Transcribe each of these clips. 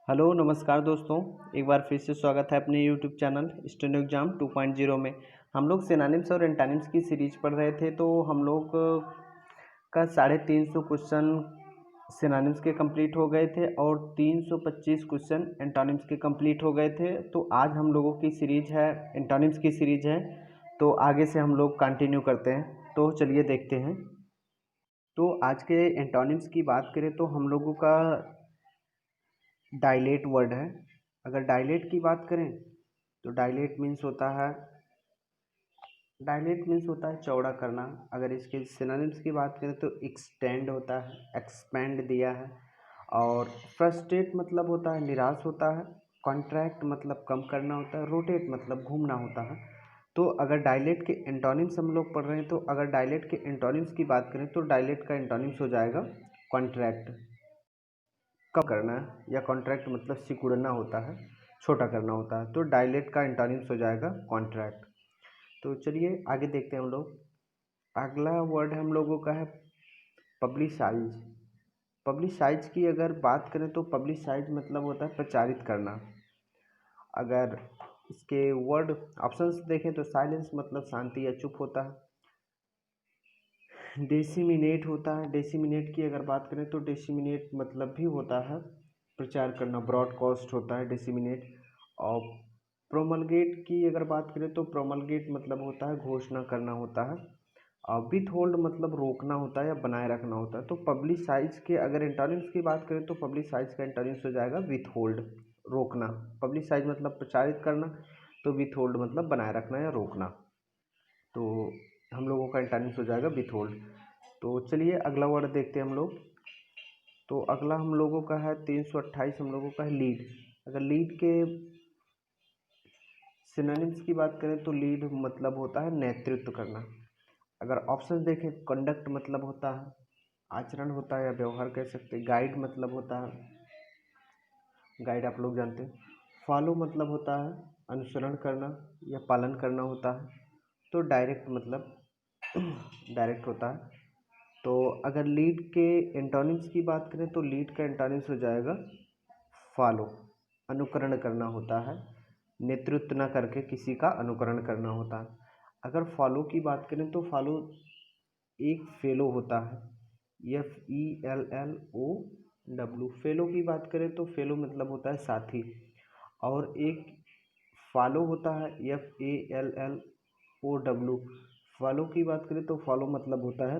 Hello नमस्कार दोस्तों। एक बार फिर से स्वागत है अपने यूट्यूब चैनल स्टेनो एग्जाम 2.0 में। हम लोग सिनोनिम्स और एंटोनिम्स की सीरीज पढ़ रहे थे, तो हम लोग का 350 क्वेश्चन सिनोनिम्स के कंप्लीट हो गए थे और 325 क्वेश्चन एंटोनिम्स के कंप्लीट हो गए थे। तो आज हम लोगों की सीरीज है, एंटोनिम्स की सीरीज है, तो आगे से हम लोग कंटिन्यू करते हैं। तो चलिए देखते हैं। तो आज के एंटोनिम्स की बात करें तो हम लोगों का डायलेट वर्ड है। अगर डायलेट की बात करें तो डायलेट मीन्स होता है चौड़ा करना। अगर इसके सिनोनिम्स की बात करें तो एक्सटेंड होता है, एक्सपेंड दिया है। और फ्रस्ट्रेट मतलब होता है निराश होता है। कॉन्ट्रैक्ट मतलब कम करना होता है। रोटेट मतलब घूमना होता है। तो अगर डायलेट के एंटोनिम्स हम लोग पढ़ रहे हैं, तो अगर डायलेट के एंटोनिम्स की बात करें तो डायलेट का एंटोनिम्स हो जाएगा कॉन्ट्रैक्ट, कम करना, या कॉन्ट्रैक्ट मतलब सिकुड़ना होता है, छोटा करना होता है। तो डायलेट का एंटोनिम्स हो जाएगा कॉन्ट्रैक्ट। तो चलिए आगे देखते हैं हम लोग। अगला वर्ड हम लोगों का है पब्लिसाइज। पब्लिसाइज की अगर बात करें तो पब्लिसाइज मतलब होता है प्रचारित करना। अगर इसके वर्ड ऑप्शंस देखें तो साइलेंस मतलब शांति या चुप होता है। डेसिमिनेट होता है। डेसिमिनेट की अगर बात करें तो डेसिमिनेट मतलब भी होता है प्रचार करना, ब्रॉडकास्ट होता है डेसिमिनेट। और प्रोमलगेट की अगर बात करें तो प्रोमलगेट मतलब होता है घोषणा करना होता है। और विथ होल्ड मतलब रोकना होता है या बनाए रखना होता है। तो पब्लिसाइज के अगर एंटोनिम्स की बात करें तो पब्लिसाइज का एंटोनिम्स हो जाएगा विथ होल्ड, रोकना। पब्लिसाइज मतलब प्रचारित करना, तो विथ होल्ड मतलब बनाए रखना या रोकना। तो हम लोगों का एंटोनिम्स हो जाएगा विथ होल्ड। तो चलिए अगला वर्ड देखते हैं हम लोग। तो अगला हम लोगों का है 328, हम लोगों का है लीड। अगर लीड के सिनोनिम्स की बात करें तो लीड मतलब होता है नेतृत्व करना। अगर ऑप्शन देखें, कंडक्ट मतलब होता है आचरण होता है या व्यवहार कह सकते हैं। गाइड मतलब होता है, गाइड आप लोग जानते हैं। फॉलो मतलब होता है अनुसरण करना या पालन करना होता है। तो डायरेक्ट मतलब डायरेक्ट होता है। तो अगर लीड के एंटोनिम्स की बात करें तो लीड का एंटोनिम्स हो जाएगा फॉलो, अनुकरण करना होता है, नेतृत्व न करके किसी का अनुकरण करना होता है। अगर फॉलो की बात करें तो फॉलो एक फेलो होता है, FELLO। फेलो की बात करें तो फेलो मतलब होता है साथी। और एक फॉलो होता है FALLOW। फॉलो की बात करें तो फॉलो मतलब होता है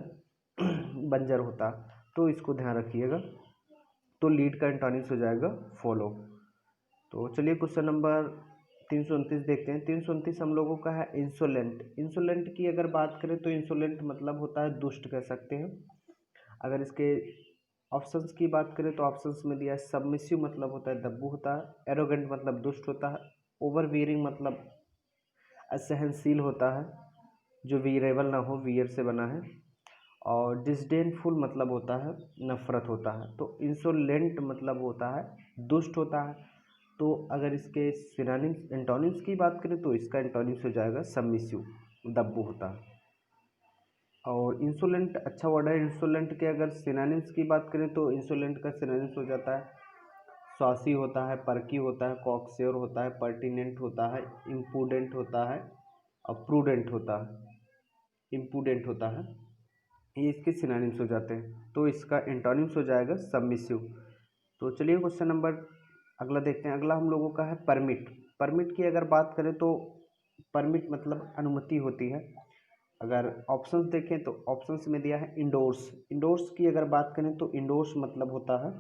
बंजर होता है। तो इसको ध्यान रखिएगा। तो लीड का एंटोनिम्स हो जाएगा फॉलो। तो चलिए क्वेश्चन नंबर 329 देखते हैं। 329 हम लोगों का है इंसोलेंट। इंसोलेंट की अगर बात करें तो इंसोलेंट मतलब होता है दुष्ट कह सकते हैं। अगर इसके ऑप्शंस की बात करें तो ऑप्शंस में दिया है सबमिसिव मतलब होता है दब्बू होता है। एरोगेंट मतलब दुष्ट होता है। ओवर वियरिंग मतलब असहनशील होता है, जो वियरेबल ना हो, वियर से बना है। और डिसडेनफुल मतलब होता है नफरत होता है। तो इंसोलेंट मतलब होता है दुष्ट होता है। तो अगर इसके सिनोनिम्स एंटोनिम्स की बात करें तो इसका एंटोनिम्स हो जाएगा सबमिसिव, दब्बू होता है। और इंसोलेंट अच्छा वर्ड है। इंसोलेंट के अगर सिनोनिम्स की बात करें तो इंसोलेंट का सिनोनिम्स हो जाता है सॉसी होता है, पर्की होता है, कॉक्स्योर होता है, पर्टिनेंट होता है, इम्पूडेंट होता है और प्रूडेंट होता है। इम्पूडेंट होता है, ये इसके सिनोनिम्स हो जाते हैं। तो इसका एंटोनिम्स हो जाएगा सबमिसिव। तो चलिए क्वेश्चन नंबर अगला देखते हैं। अगला हम लोगों का है परमिट। परमिट की अगर बात करें तो परमिट मतलब अनुमति होती है। अगर ऑप्शंस देखें तो ऑप्शंस में दिया है इंडोर्स। इंडोर्स की अगर बात करें तो इंडोर्स मतलब होता है,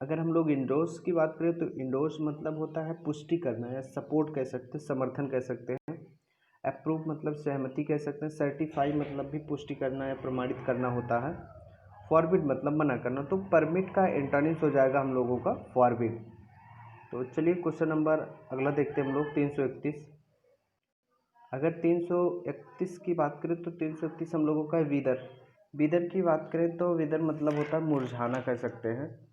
अगर हम लोग इंडोर्स की बात करें तो इंडोर्स मतलब होता है पुष्टि करना या सपोर्ट कह सकते हैं, समर्थन कह सकते हैं। अप्रूव मतलब सहमति कह सकते हैं। सर्टिफाई मतलब भी पुष्टि करना या प्रमाणित करना होता है। फॉरबिड मतलब मना करना। तो परमिट का एंटोनिम्स हो जाएगा हम लोगों का फॉरबिड। तो चलिए क्वेश्चन नंबर अगला देखते हैं हम लोग 331। अगर 331 की बात करें तो 331 हम लोगों का है विदर। विदर की बात करें तो विदर मतलब होता है मुरझाना कह सकते हैं।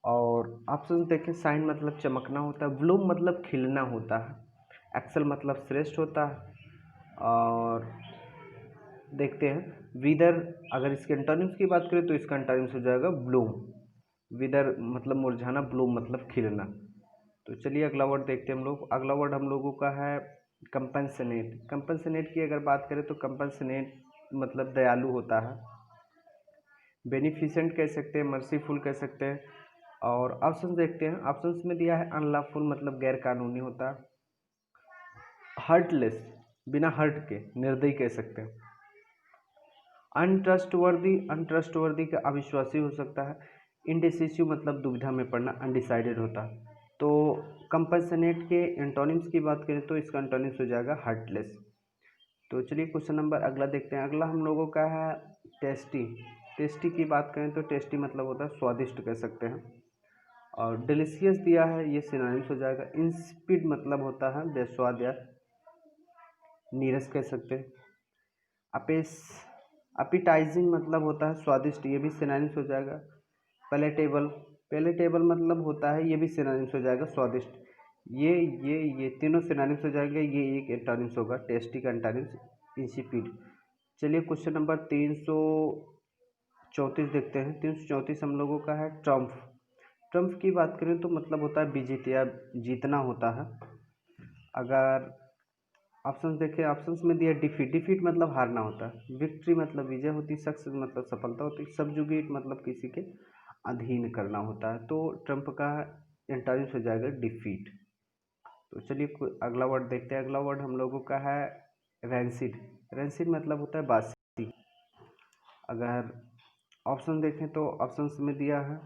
और ऑप्शन देखें, साइन मतलब चमकना होता है, ब्लूम मतलब खिलना होता है, एक्सेल मतलब श्रेष्ठ होता है। और देखते हैं विदर, अगर इसके एंटोनिम्स की बात करें तो इसका एंटोनिम्स हो जाएगा ब्लूम। विदर मतलब मुरझाना, ब्लूम मतलब खिलना। तो चलिए अगला वर्ड देखते हैं हम लोग। अगला वर्ड हम लोगों का है कंपनसेनेट। कंपनसेनेट की अगर बात करें तो कंपनसेनेट मतलब दयालु होता है, बेनिफिसेंट कह सकते हैं, मर्सीफुल कह सकते हैं। और ऑप्शन देखते हैं, ऑप्शंस में दिया है अनलॉफुल मतलब गैर कानूनी होता है, हर्टलेस बिना हर्ट के निर्दयी कह सकते हैं, अनट्रस्टवर्दी अनट्रस्टवर्दी का अविश्वासी हो सकता है, इंडिसिसिव मतलब दुविधा में पड़ना, अनडिसाइडेड होता है। तो कंपनसेनेट के एंटोनिम्स की बात करें तो इसका एंटोनिम्स हो जाएगा हार्टलेस। तो चलिए क्वेश्चन नंबर अगला देखते हैं। अगला हम लोगों का है टेस्टी। टेस्टी की बात करें तो टेस्टी मतलब होता है स्वादिष्ट कह सकते हैं। और डिलीशियस दिया है, ये सिनोनिम्स हो जाएगा। इंस्पिड मतलब होता है बेस्वाद या नीरस कह सकते हैं। अपेस अपिटाइजिंग मतलब होता है स्वादिष्ट, ये भी सिनोनिम्स हो जाएगा। पैलेटेबल पैलेटेबल मतलब होता है, ये भी सिनोनिम्स हो जाएगा स्वादिष्ट। ये तीनों सिनोनिम्स हो जाएंगे, ये एक एंटोनिम्स होगा। टेस्टी का एंटोनिम्स इंसिपिड। चलिए क्वेश्चन नंबर 334 देखते हैं। 334 हम लोगों का है ट्रम्फ। ट्रम्फ की बात करें तो मतलब होता है विजित या जीतना होता है। अगर ऑप्शंस देखें, ऑप्शंस में दिया डिफीट। डिफीट मतलब हारना होता है, विक्ट्री मतलब विजय होती है, सक्सेस मतलब सफलता होती है, सबजुगेट मतलब किसी के अधीन करना होता है। तो ट्रम्प का एंटोनिम्स हो जाएगा डिफीट। तो चलिए अगला वर्ड देखते हैं। अगला वर्ड हम लोगों का है रैंसिड। रैंसिड मतलब होता है बासी। अगर ऑप्शन देखें तो ऑप्शंस में दिया है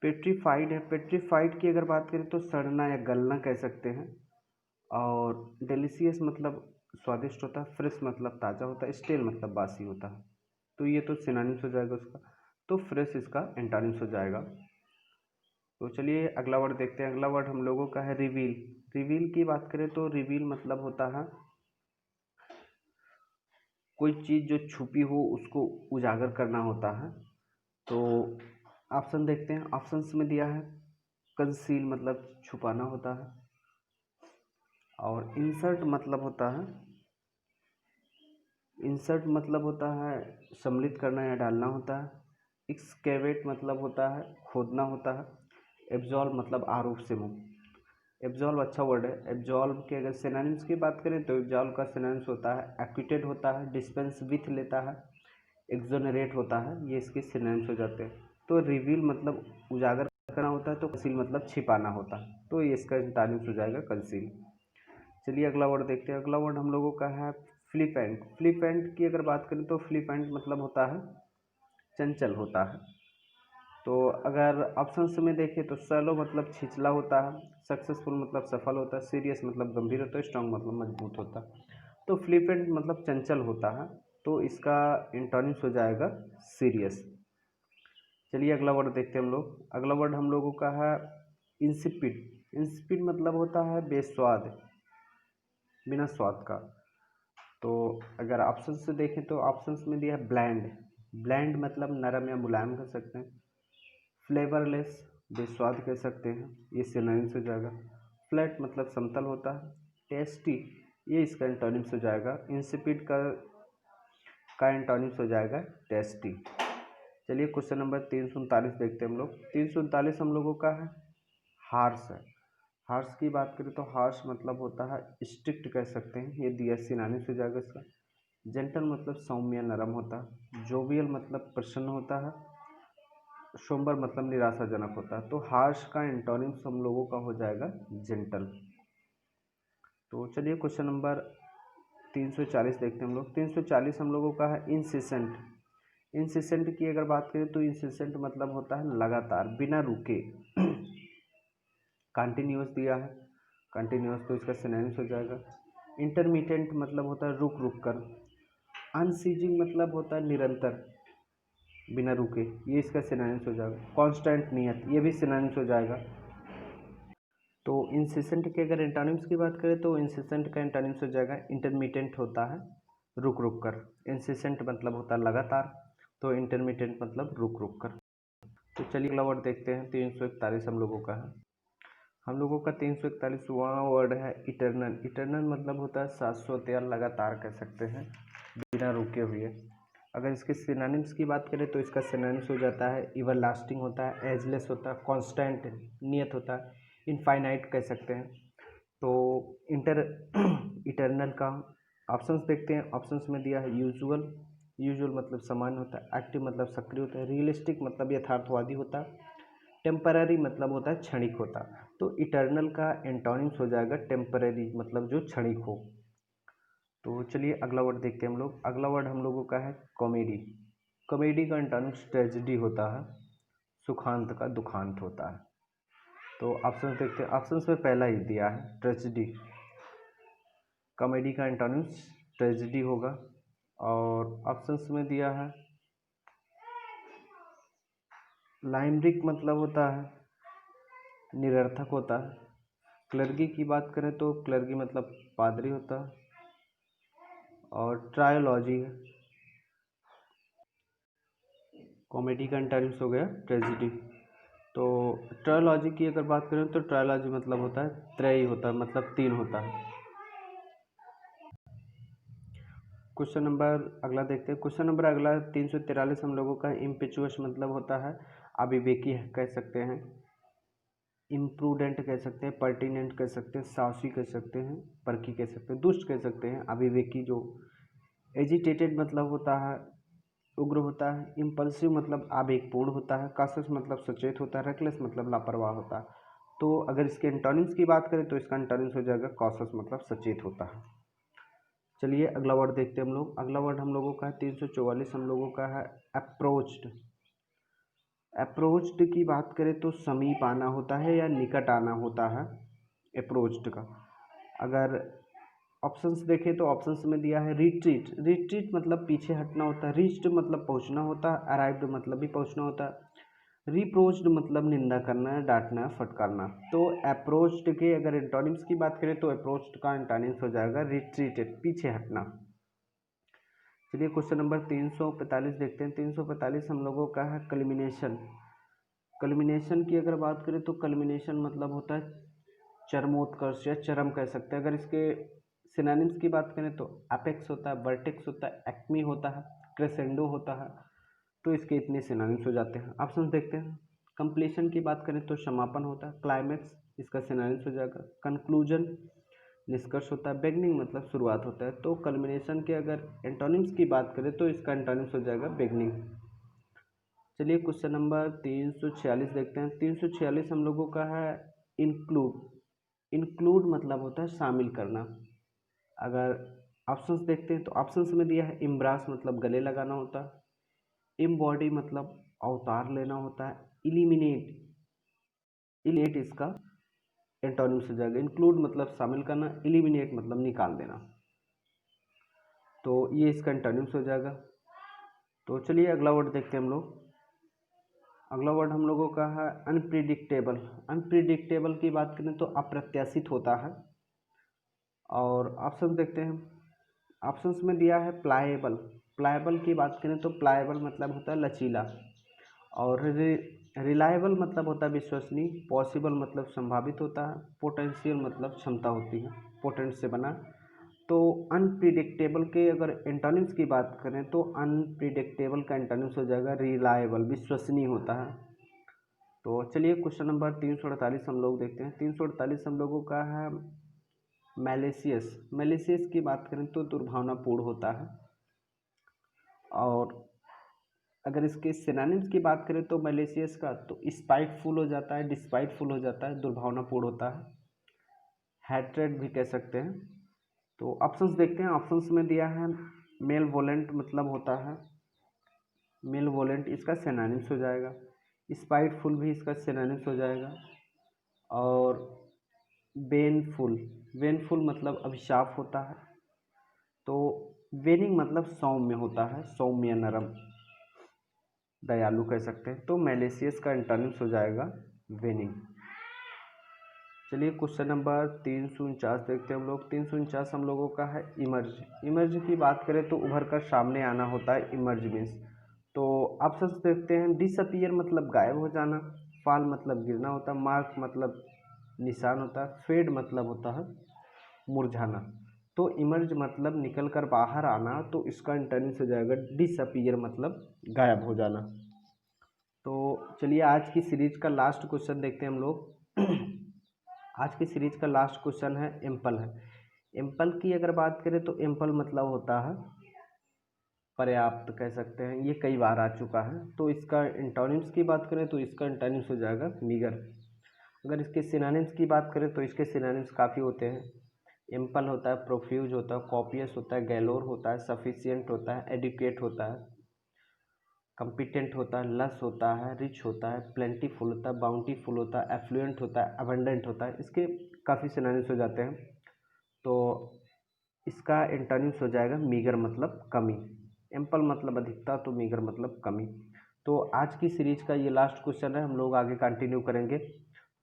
पेट्रीफाइड है। पेट्रीफाइड की अगर बात करें तो सड़ना या गलना कह सकते हैं। और डिलीशियस मतलब स्वादिष्ट होता है, फ्रेश मतलब ताज़ा होता है, स्टेल मतलब बासी होता है। तो ये तो सिनोनिम्स हो जाएगा उसका, तो फ्रेश इसका एंटोनिम्स हो जाएगा। तो चलिए अगला वर्ड देखते हैं। अगला वर्ड हम लोगों का है रिवील। रिवील की बात करें तो रिवील मतलब होता है कोई चीज़ जो छुपी हो उसको उजागर करना होता है। तो ऑप्शन देखते हैं, ऑप्शंस में दिया है कंसील मतलब छुपाना होता है। और इंसर्ट मतलब होता है सम्मिलित करना या डालना होता है। एक्सकेवेट मतलब होता है खोदना होता है। एब्जॉल्व मतलब आरोप से मुक्त। एब्जॉल्व अच्छा वर्ड है। एब्जॉल्व के अगर सिनोनिम्स की बात करें तो एब्जॉल्व का सिनोनिम्स होता है एक्विटेड होता है, डिस्पेंस विथ लेता है, एक्सोनरेट होता है, ये इसके सिनोनिम्स हो जाते हैं। तो रिवील मतलब उजागर करना होता है, तो कंसील मतलब छिपाना होता है, तो ये इसका सिनोनिम्स हो जाएगा कंसील। चलिए अगला वर्ड देखते हैं। अगला वर्ड हम लोगों का है फ्लिपेंट। फ्लिपेंट की अगर बात करें तो फ्लिपेंट मतलब होता है चंचल होता है। तो अगर ऑप्शंस में देखें तो सैलो मतलब छिछला होता है, सक्सेसफुल मतलब सफल होता है, सीरियस मतलब गंभीर होता है, स्ट्रांग मतलब मजबूत होता है। तो फ्लिपेंट मतलब चंचल होता है, तो इसका एंटोनिम्स हो जाएगा सीरियस। चलिए अगला वर्ड देखते हैं हम लोग। अगला वर्ड हम लोगों का है इंसिपिड। इंसिपिड मतलब होता है बेस्वाद, बिना स्वाद का। तो अगर ऑप्शन से देखें तो ऑप्शंस में दिया है ब्लैंड। ब्लैंड मतलब नरम या मुलायम कह सकते हैं। फ्लेवरलेस बेस्वाद कह सकते हैं, ये सिनोनिम्स हो जाएगा। फ्लैट मतलब समतल होता है। टेस्टी ये इसका एंटोनिम्स हो जाएगा। इंसिपिड का एंटोनिम्स हो जाएगा टेस्टी। चलिए क्वेश्चन नंबर 339 देखते हैं हम लोग। 339 हम लोगों का है हार्श है। हार्श की बात करें तो हार्श मतलब होता है स्ट्रिक्ट कह सकते हैं, ये दिया सिनोनिम्स हो जाएगा इसका। जेंटल मतलब सौम्य नरम होता है। जोवियल मतलब प्रसन्न होता है। सोम्बर मतलब निराशाजनक होता है। तो हार्श का एंटोनिम्स हम लोगों का हो जाएगा जेंटल। तो चलिए क्वेश्चन नंबर 340 देखते हैं हम लोग। 340 हम लोगों का है इंसिसेंट। इंसिसेंट की अगर बात करें तो इंसिसेंट मतलब होता है लगातार बिना रुके। कंटिन्यूअस दिया है, कंटिन्यूअस तो इसका सिनोनिम्स हो जाएगा। इंटरमीडिएट मतलब होता है रुक रुक कर। अनसीजिंग मतलब होता है निरंतर बिना रुके, ये इसका सिनोनिम्स हो जाएगा। कांस्टेंट नियत, ये भी सिनोनिम्स हो जाएगा। तो इंसिसेंट के अगर एंटोनिम्स की बात करें तो इंसिसेंट का एंटोनिम्स हो जाएगा इंटरमीडिएट होता है रुक रुक कर। इंसिसेंट मतलब होता है लगातार, तो इंटरमीडिएट मतलब रुक रुक कर। तो चलिए अगला वर्ड देखते हैं। 341 हम लोगों का है। हम लोगों का 341वां वर्ड है इटर्नल। इटर्नल मतलब होता है शाश्वत या लगातार कह सकते हैं, बिना रुके हुए। अगर इसके सिनोनिम्स की बात करें तो इसका सिनोनिम्स हो जाता है एवरलास्टिंग होता है, एजलेस होता है, कांस्टेंट नियत होता है, इनफाइनाइट कह सकते हैं। तो इटर्नल का ऑप्शंस देखते हैं। ऑप्शंस में दिया है यूजुअल, यूजुअल मतलब सामान्य होता है, एक्टिव मतलब सक्रिय होता है, रियलिस्टिक मतलब यथार्थवादी होता है, टेम्पररी मतलब होता है क्षणिक होता है। तो इटर्नल का एंटोनिम्स हो जाएगा टेम्पररी मतलब जो क्षणिक हो। तो चलिए अगला वर्ड देखते हैं हम लोग। अगला वर्ड हम लोगों का है कॉमेडी। कॉमेडी का एंटोनिम्स ट्रेजेडी होता है, सुखांत का दुखांत होता है। तो ऑप्शन देखते हैं। ऑप्शंस में पहला ही दिया है ट्रेजेडी, कॉमेडी का एंटोनिम्स ट्रेजेडी होगा। और ऑप्शंस में दिया है लाइमरिक मतलब होता है निरर्थक होता है। क्लर्गी की बात करें तो क्लर्गी मतलब पादरी होता है। और ट्रायोलॉजी है, कॉमेडी का एंटोनिम्स हो गया ट्रेजेडी। तो ट्रायोलॉजी की अगर बात करें तो ट्रायोलॉजी मतलब होता है त्रयी होता है, मतलब 3 होता है। क्वेश्चन नंबर अगला देखते हैं। क्वेश्चन नंबर अगला 343 हम लोगों का इम्पेचुअस मतलब होता है अविवेकी कह सकते हैं, इम्प्रूडेंट कह सकते हैं, पर्टिनेंट कह सकते हैं, साहसी कह सकते हैं, परखी कह सकते हैं, दुष्ट कह सकते हैं, अविवेकी जो। एजिटेटेड मतलब होता है उग्र होता है, इम्पल्सिव मतलब आवेगपूर्ण होता है, कॉशियस मतलब सचेत होता है, रेकलेस मतलब लापरवाह होता है। तो अगर इसके एंटोनिम्स की बात करें तो इसका एंटोनिम्स हो जाएगा कॉशियस मतलब सचेत होता है। चलिए अगला वर्ड देखते हैं हम लोग। अगला वर्ड हम लोगों का है 344 हम लोगों का है अप्रोच्ड। अप्रोच्ड की बात करें तो समीप आना होता है या निकट आना होता है अप्रोच्ड का। अगर ऑप्शंस देखें तो ऑप्शंस में दिया है रिट्रीट, रिट्रीट मतलब पीछे हटना होता है, रीच्ड मतलब पहुंचना होता है, अराइव्ड मतलब भी पहुंचना होता है, रिप्रोच्ड मतलब निंदा करना है, डांटना है, फटकारना। तो अप्रोच्ड के अगर एंटोनिम्स की बात करें तो अप्रोच्ड का एंटोनिम्स हो जाएगा रिट्रीटेड, पीछे हटना। चलिए क्वेश्चन नंबर 345 देखते हैं। 345 हम लोगों का है कल्मिनेशन। कल्मिनेशन की अगर बात करें तो कल्मिनेशन मतलब होता है चरमोत्कर्ष या चरम कह सकते हैं। अगर इसके सिनोनिम्स की बात करें तो एपेक्स होता है, वर्टेक्स होता है, एक्मी होता है, क्रेसेंडो होता है। तो इसके इतने सिनोनिम्स हो जाते हैं। ऑप्शंस देखते हैं। कंप्लीशन की बात करें तो समापन होता है, क्लाइमैक्स इसका सिनोनिम्स हो जाएगा, कंक्लूजन निष्कर्ष होता है, बिगनिंग मतलब शुरुआत होता है। तो कल्मिनेशन के अगर एंटोनिम्स की बात करें तो इसका एंटोनिम्स हो जाएगा बिगनिंग। चलिए क्वेश्चन नंबर 346 देखते हैं। 346 हम लोगों का है इंक्लूड। इंक्लूड मतलब होता है शामिल करना। अगर ऑप्शंस देखते हैं तो ऑप्शंस में दिया है इम्ब्रास मतलब गले लगाना होता है, इम्बॉडी मतलब अवतार लेना होता है, इलिमिनेट, इलिमिनेट इसका एंटोनिम्स हो जाएगा। इंक्लूड मतलब शामिल करना, इलिमिनेट मतलब निकाल देना। तो ये इसका एंटोनिम्स हो जाएगा। तो चलिए अगला वर्ड देखते हैं हम लोग। अगला वर्ड हम लोगों का है अनप्रिडिक्टेबल। अनप्रिडिक्टेबल की बात करें तो अप्रत्याशित होता है। और ऑप्शन देखते हैं। ऑप्शंस में दिया है प्लाएबल। प्लाएबल की बात करें तो प्लाएबल मतलब होता है लचीला। और रिलायबल मतलब होता है विश्वसनीय, पॉसिबल मतलब संभावित होता है, पोटेंशियल मतलब क्षमता होती है, पोटेंट से बना। तो अनप्रिडिक्टेबल के अगर एंटोनिम्स की बात करें तो अनप्रिडिक्टेबल का एंटोनिम्स हो जाएगा रिलायबल, विश्वसनीय होता है। तो चलिए क्वेश्चन नंबर 348 हम लोग देखते हैं। 348 हम लोगों का है मैलिशियस। मैलिशियस की बात करें तो दुर्भावनापूर्ण होता है। और अगर इसके सिनोनिम्स की बात करें तो मैलिशियस का तो स्पाइटफुल हो जाता है, डिस्पाइटफुल हो जाता है, दुर्भावनापूर्ण होता है, हैट्रेड भी कह सकते हैं। तो ऑप्शंस देखते हैं। ऑप्शंस में दिया है मेलवोलेंट मतलब होता है, मेलवोलेंट इसका सिनोनिम्स हो जाएगा, स्पाइटफुल भी इसका सिनोनिम्स हो जाएगा। और वेनफुल, वेनफुल मतलब अभिशाप होता है। तो वेनिंग मतलब सौम्य होता है, सौम्य नरम दयालु कह सकते हैं। तो मैलिशियस का एंटोनिम्स हो जाएगा वेनिंग। चलिए क्वेश्चन नंबर 349 देखते हैं हम लोग। 349 हम लोगों का है इमर्ज। इमर्ज की बात करें तो उभर कर सामने आना होता है, इमर्ज मीन्स। तो ऑप्शंस देखते हैं। डिसअपीयर मतलब गायब हो जाना, फॉल मतलब गिरना होता है, मार्क मतलब निशान होता है, फेड मतलब होता है मुरझाना। तो इमर्ज मतलब निकल कर बाहर आना, तो इसका एंटोनिम्स हो जाएगा डिसअपीयर मतलब गायब हो जाना। तो चलिए आज की सीरीज का लास्ट क्वेश्चन देखते हैं हम लोग। आज की सीरीज का लास्ट क्वेश्चन है एम्पल है। एम्पल की अगर बात करें तो एम्पल मतलब होता है पर्याप्त, कह सकते हैं, ये कई बार आ चुका है। तो इसका एंटोनिम्स की बात करें तो इसका एंटोनिम्स हो जाएगा मीगर। अगर इसके सिनोनिम्स की बात करें तो इसके सिनोनिम्स काफ़ी होते हैं। एम्पल होता है, प्रोफ्यूज होता है, कॉपियस होता है, गैलोर होता है, सफिशिएंट होता है, एडुकेट होता है, कम्पिटेंट होता है, लस होता है, रिच होता है, प्लेंटीफुल होता है, बाउंटीफुल होता है, एफ्लुएंट होता है, अबंडेंट होता है। इसके काफ़ी सिनोनिम्स हो जाते हैं। तो इसका एंटोनिम्स हो जाएगा मीगर मतलब कमी। एम्पल मतलब अधिकता, तो मीगर मतलब कमी। तो आज की सीरीज का ये लास्ट क्वेश्चन है, हम लोग आगे कंटिन्यू करेंगे।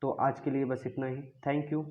तो आज के लिए बस इतना ही। Thank you.